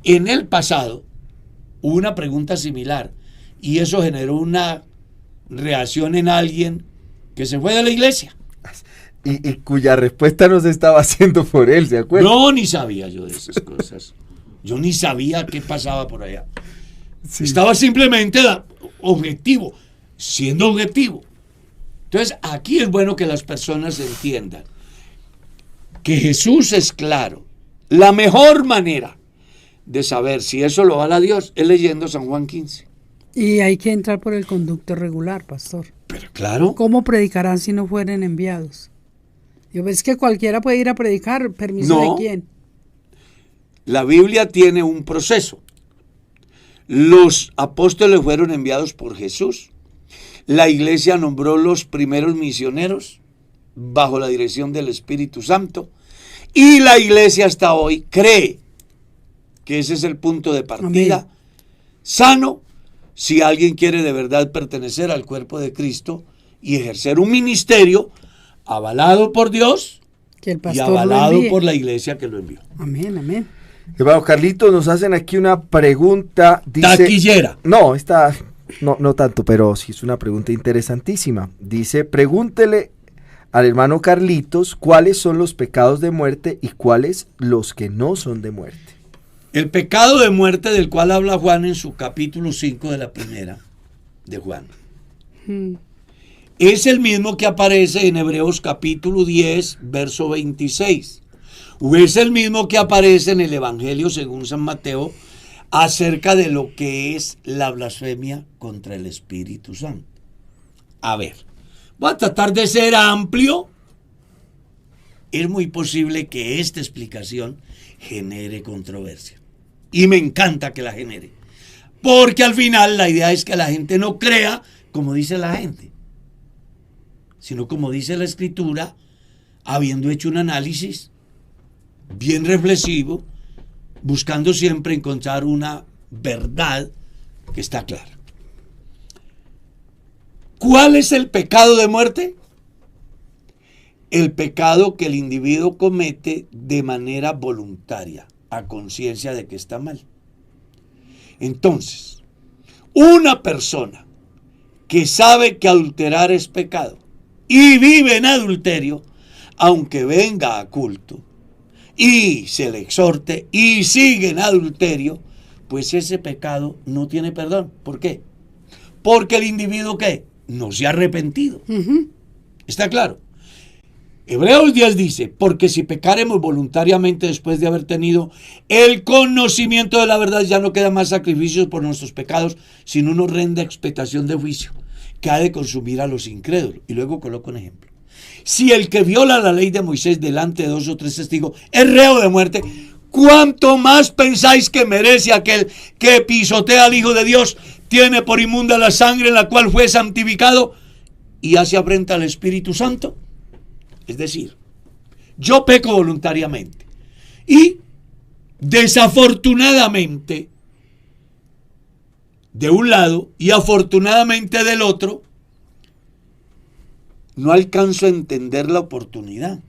En el pasado hubo una pregunta similar y eso generó una reacción en alguien que se fue de la iglesia. Y cuya respuesta no se estaba haciendo por él, ¿se acuerda? No, ni sabía yo de esas cosas. Yo ni sabía qué pasaba por allá. Sí. Estaba simplemente objetivo, siendo objetivo. Entonces, aquí es bueno que las personas entiendan que Jesús es claro. La mejor manera de saber si eso lo vale a Dios es leyendo San Juan 15. Y hay que entrar por el conducto regular, pastor. Pero claro. ¿Cómo predicarán si no fueren enviados? Yo ves que cualquiera puede ir a predicar, ¿permiso de quién? La Biblia tiene un proceso. Los apóstoles fueron enviados por Jesús. La iglesia nombró los primeros misioneros bajo la dirección del Espíritu Santo. Y la iglesia hasta hoy cree que ese es el punto de partida. Amén. Sano, si alguien quiere de verdad pertenecer al cuerpo de Cristo y ejercer un ministerio avalado por Dios que el pastor y avalado por la iglesia que lo envió. Amén, amén. Hermano Carlitos, nos hacen aquí una pregunta. Dice, taquillera. No, esta no tanto, pero sí es una pregunta interesantísima. Dice, pregúntele al hermano Carlitos cuáles son los pecados de muerte y cuáles los que no son de muerte. El pecado de muerte del cual habla Juan en su capítulo 5 de la primera de Juan. Es el mismo que aparece en Hebreos capítulo 10, verso 26. O es el mismo que aparece en el Evangelio según San Mateo acerca de lo que es la blasfemia contra el Espíritu Santo. A ver, voy a tratar de ser amplio. Es muy posible que esta explicación genere controversia. Y me encanta que la genere. Porque al final la idea es que la gente no crea como dice la gente, sino como dice la Escritura, habiendo hecho un análisis bien reflexivo, buscando siempre encontrar una verdad que está clara. ¿Cuál es el pecado de muerte? El pecado que el individuo comete de manera voluntaria, a conciencia de que está mal. Entonces, una persona que sabe que adulterar es pecado y vive en adulterio, aunque venga a culto y se le exhorte y sigue en adulterio, pues ese pecado no tiene perdón. ¿Por qué? Porque el individuo, ¿qué? No se ha arrepentido. ¿Está claro? Hebreos 10 dice, porque si pecaremos voluntariamente después de haber tenido el conocimiento de la verdad, ya no queda más sacrificios por nuestros pecados, sino una horrenda expectación de juicio que ha de consumir a los incrédulos. Y luego coloco un ejemplo. Si el que viola la ley de Moisés delante de 2 o 3 testigos es reo de muerte, ¿cuánto más pensáis que merece aquel que pisotea al Hijo de Dios, tiene por inmunda la sangre en la cual fue santificado y hace afrenta al Espíritu Santo? Es decir, yo peco voluntariamente y desafortunadamente de un lado y afortunadamente del otro, no alcanzo a entender la oportunidad.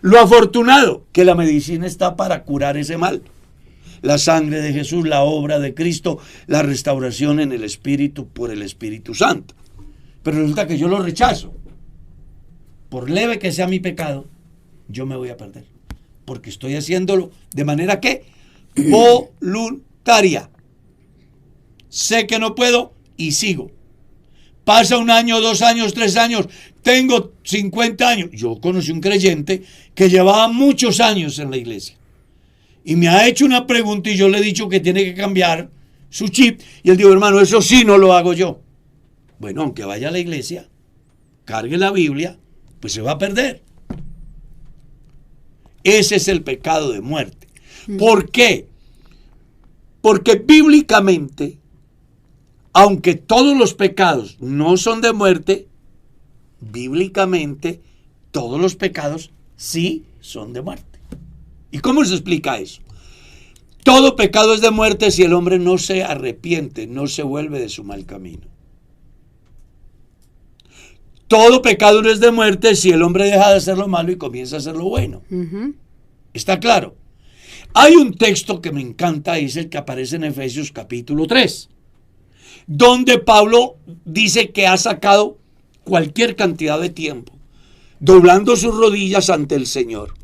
Lo afortunado, que la medicina está para curar ese mal. La sangre de Jesús, la obra de Cristo, la restauración en el Espíritu por el Espíritu Santo. Pero resulta que yo lo rechazo. Por leve que sea mi pecado, yo me voy a perder. Porque estoy haciéndolo de manera que voluntaria. Sé que no puedo y sigo. Pasa 1 año, 2 años, 3 años, tengo 50 años. Yo conocí un creyente que llevaba muchos años en la iglesia. Y me ha hecho una pregunta y yo le he dicho que tiene que cambiar su chip. Y él dijo, hermano, eso sí no lo hago yo. Bueno, aunque vaya a la iglesia, cargue la Biblia, pues se va a perder. Ese es el pecado de muerte. ¿Por qué? Porque bíblicamente, aunque todos los pecados no son de muerte, bíblicamente todos los pecados sí son de muerte. ¿Y cómo se explica eso? Todo pecado es de muerte si el hombre no se arrepiente, no se vuelve de su mal camino. Todo pecado no es de muerte si el hombre deja de hacer lo malo y comienza a hacer lo bueno. ¿Está claro? Hay un texto que me encanta, es el que aparece en Efesios capítulo 3, donde Pablo dice que ha sacado cualquier cantidad de tiempo, doblando sus rodillas ante el Señor,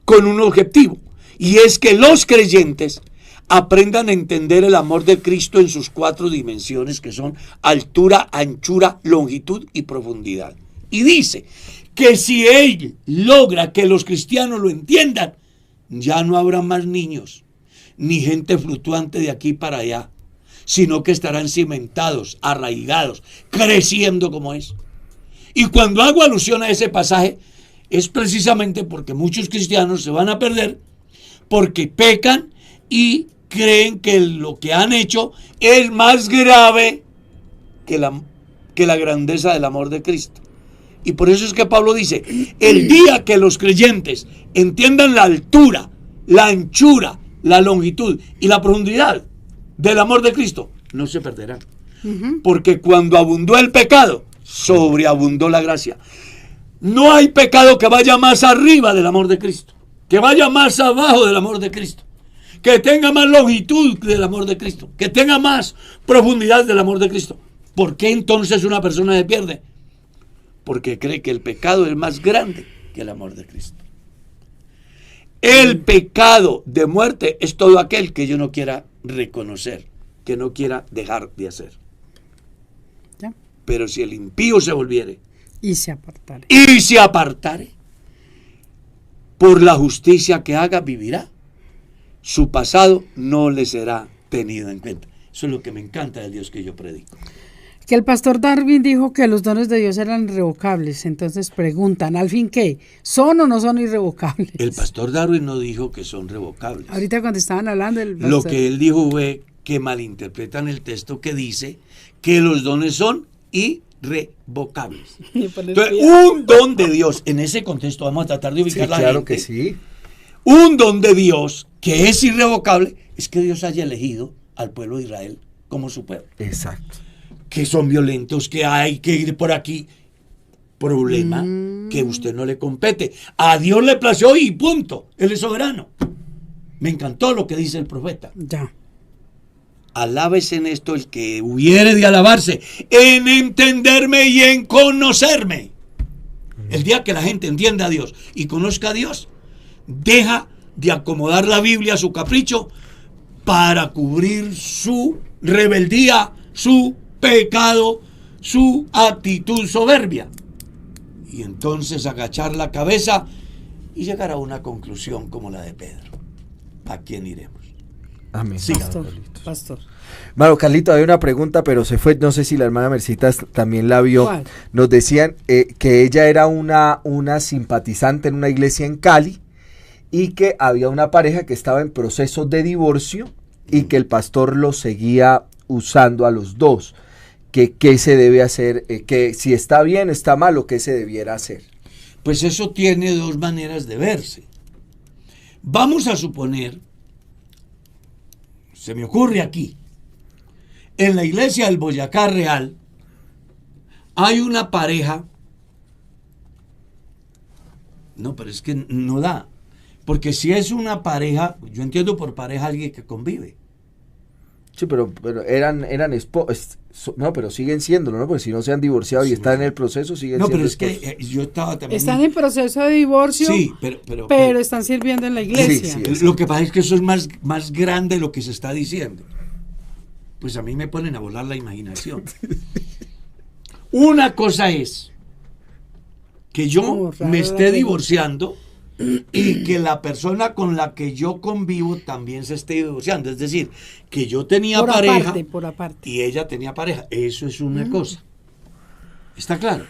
con un objetivo, y es que los creyentes aprendan a entender el amor de Cristo en sus 4 dimensiones, que son altura, anchura, longitud y profundidad. Y dice que si él logra que los cristianos lo entiendan, ya no habrá más niños, ni gente fluctuante de aquí para allá, sino que estarán cimentados, arraigados, creciendo como es. Y cuando hago alusión a ese pasaje, es precisamente porque muchos cristianos se van a perder, porque pecan y creen que lo que han hecho es más grave que la grandeza del amor de Cristo. Y por eso es que Pablo dice, el día que los creyentes entiendan la altura, la anchura, la longitud y la profundidad del amor de Cristo, no se perderán. Porque cuando abundó el pecado, sobreabundó la gracia. No hay pecado que vaya más arriba del amor de Cristo, que vaya más abajo del amor de Cristo, que tenga más longitud del amor de Cristo, que tenga más profundidad del amor de Cristo. ¿Por qué entonces una persona se pierde? Porque cree que el pecado es más grande que el amor de Cristo. El pecado de muerte es todo aquel que yo no quiera reconocer, que no quiera dejar de hacer. ¿Ya? Pero si el impío se volviere y se apartare, por la justicia que haga vivirá. Su pasado no le será tenido en cuenta. Eso es lo que me encanta del Dios que yo predico. Que el pastor Darwin dijo que los dones de Dios eran irrevocables. Entonces preguntan, ¿al fin qué? ¿Son o no son irrevocables? El pastor Darwin no dijo que son revocables. Ahorita cuando estaban hablando del pastor, lo que él dijo fue que malinterpretan el texto que dice que los dones son irrevocables. irrevocables. Y poner Entonces, cuidado. un don de Dios, en ese contexto vamos a tratar de Sí, ubicar la claro gente. que sí. Un don de Dios que es irrevocable es que Dios haya elegido al pueblo de Israel como su pueblo. Exacto. Que son violentos, que hay que ir por aquí. Problema que a usted no le compete. A Dios le plació y punto. Él es soberano. Me encantó lo que dice el profeta. Ya. Alábese en esto el que hubiere de alabarse, en entenderme y en conocerme. El día que la gente entienda a Dios y conozca a Dios, deja de acomodar la Biblia a su capricho para cubrir su rebeldía, su pecado, su actitud soberbia. Y entonces agachar la cabeza y llegar a una conclusión como la de Pedro. ¿A quién iremos? Amén. Sí. Pastor. Mano, Carlito, hay una pregunta, pero se fue, no sé si la hermana Mercita también la vio. ¿Cuál? Nos decían que ella era una simpatizante en una iglesia en Cali y que había una pareja que estaba en proceso de divorcio y que el pastor los seguía usando a los dos. Que qué se debe hacer, que si está bien, está mal o qué se debiera hacer. Pues eso tiene dos maneras de verse. Vamos a suponer, se me ocurre aquí, en la iglesia del Boyacá Real hay una pareja. No, pero es que no da. Porque si es una pareja, yo entiendo por pareja alguien que convive. Sí, pero eran no, pero siguen siéndolo, ¿no? Porque si no se han divorciado y Sí. están en el proceso, siguen No, siendo pero es esposos. que yo estaba también... Están en proceso de divorcio, Sí, pero están sirviendo en la iglesia. Sí, sí. Lo que pasa es que eso es más grande de lo que se está diciendo. Pues a mí me ponen a volar la imaginación. Una cosa es que yo Oh, raro me la esté pregunta. divorciando y que la persona con la que yo convivo también se esté divorciando. Es decir, que yo tenía Por pareja aparte, por aparte. y ella tenía pareja. Eso es una cosa. ¿Está claro?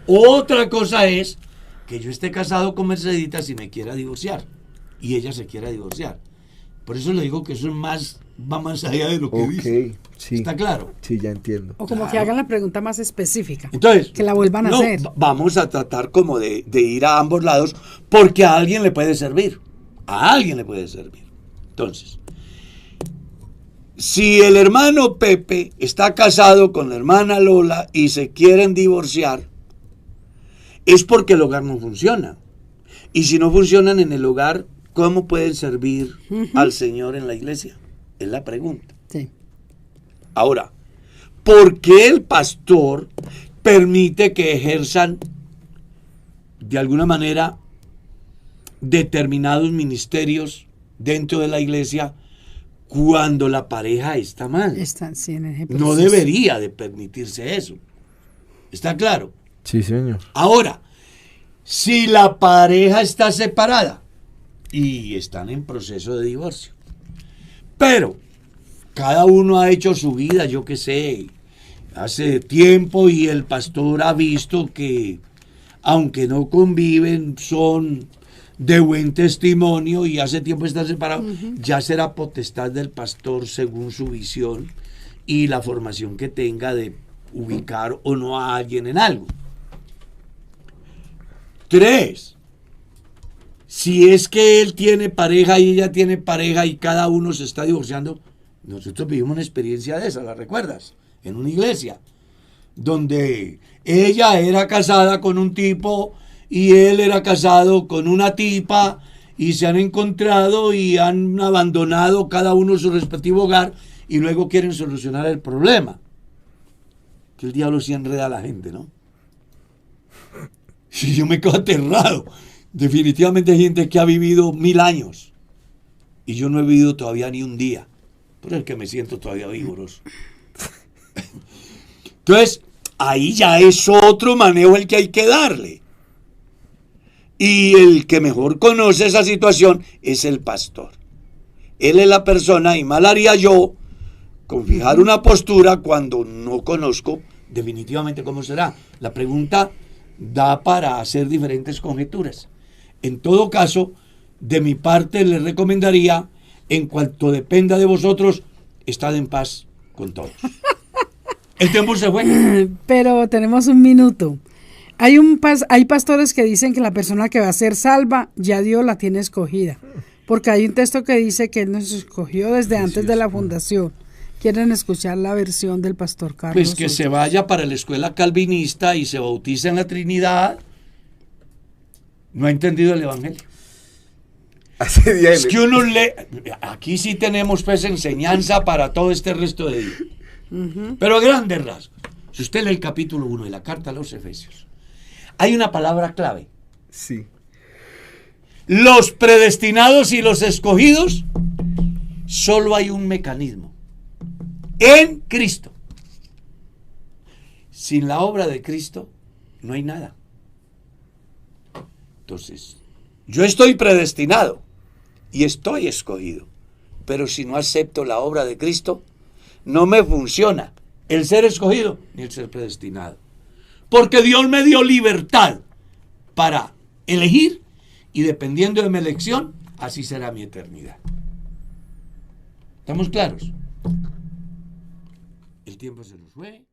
Otra cosa es que yo esté casado con Merceditas y me quiera divorciar. Y ella se quiera divorciar. Por eso le digo que eso va más allá de lo que dice. Ok, sí. ¿Está claro? Sí, ya entiendo. O como que hagan la pregunta más específica. Entonces, Que la vuelvan a no, hacer. Vamos a tratar como de ir a ambos lados porque a alguien le puede servir. A alguien le puede servir. Entonces, si el hermano Pepe está casado con la hermana Lola y se quieren divorciar, es porque el hogar no funciona. Y si no funcionan en el hogar, ¿cómo pueden servir al Señor en la iglesia? Es la pregunta. Sí. Ahora, ¿por qué el pastor permite que ejerzan de alguna manera determinados ministerios dentro de la iglesia cuando la pareja está mal? Están sí, en ese No proceso. debería de permitirse eso. ¿Está claro? Sí, señor. Ahora, si la pareja está separada y están en proceso de divorcio, pero cada uno ha hecho su vida, yo qué sé, hace tiempo y el pastor ha visto que aunque no conviven son de buen testimonio y hace tiempo están separados, ya será potestad del pastor según su visión y la formación que tenga de ubicar o no a alguien en algo. 3. Si es que él tiene pareja y ella tiene pareja y cada uno se está divorciando, nosotros vivimos una experiencia de esa, ¿la recuerdas? En una iglesia, donde ella era casada con un tipo y él era casado con una tipa y se han encontrado y han abandonado cada uno su respectivo hogar y luego quieren solucionar el problema. Que el diablo sí enreda a la gente, ¿no? Sí, yo me quedo aterrado. Definitivamente hay gente que ha vivido 1000 años y yo no he vivido todavía ni un día. Por el que me siento todavía vigoroso. Entonces, ahí ya es otro manejo el que hay que darle. Y el que mejor conoce esa situación es el pastor. Él es la persona y mal haría yo con fijar una postura cuando no conozco definitivamente cómo será. La pregunta da para hacer diferentes conjeturas. En todo caso, de mi parte les recomendaría, en cuanto dependa de vosotros, estad en paz con todos. El tiempo se fue. Pero tenemos un minuto. Hay pastores que dicen que la persona que va a ser salva, ya Dios la tiene escogida. Porque hay un texto que dice que Él nos escogió desde antes de la fundación. ¿Quieren escuchar la versión del pastor Carlos? Pues que se vaya para la escuela calvinista y se bautice en la Trinidad. No ha entendido el Evangelio. Es que uno lee. Aquí sí tenemos pues enseñanza para todo este resto de día. Pero a grandes rasgos. Si usted lee el capítulo 1 de la carta a los Efesios, hay una palabra clave. Sí. Los predestinados y los escogidos, solo hay un mecanismo. En Cristo. Sin la obra de Cristo, no hay nada. Entonces, yo estoy predestinado y estoy escogido. Pero si no acepto la obra de Cristo, no me funciona el ser escogido ni el ser predestinado. Porque Dios me dio libertad para elegir y dependiendo de mi elección, así será mi eternidad. ¿Estamos claros? El tiempo se nos fue.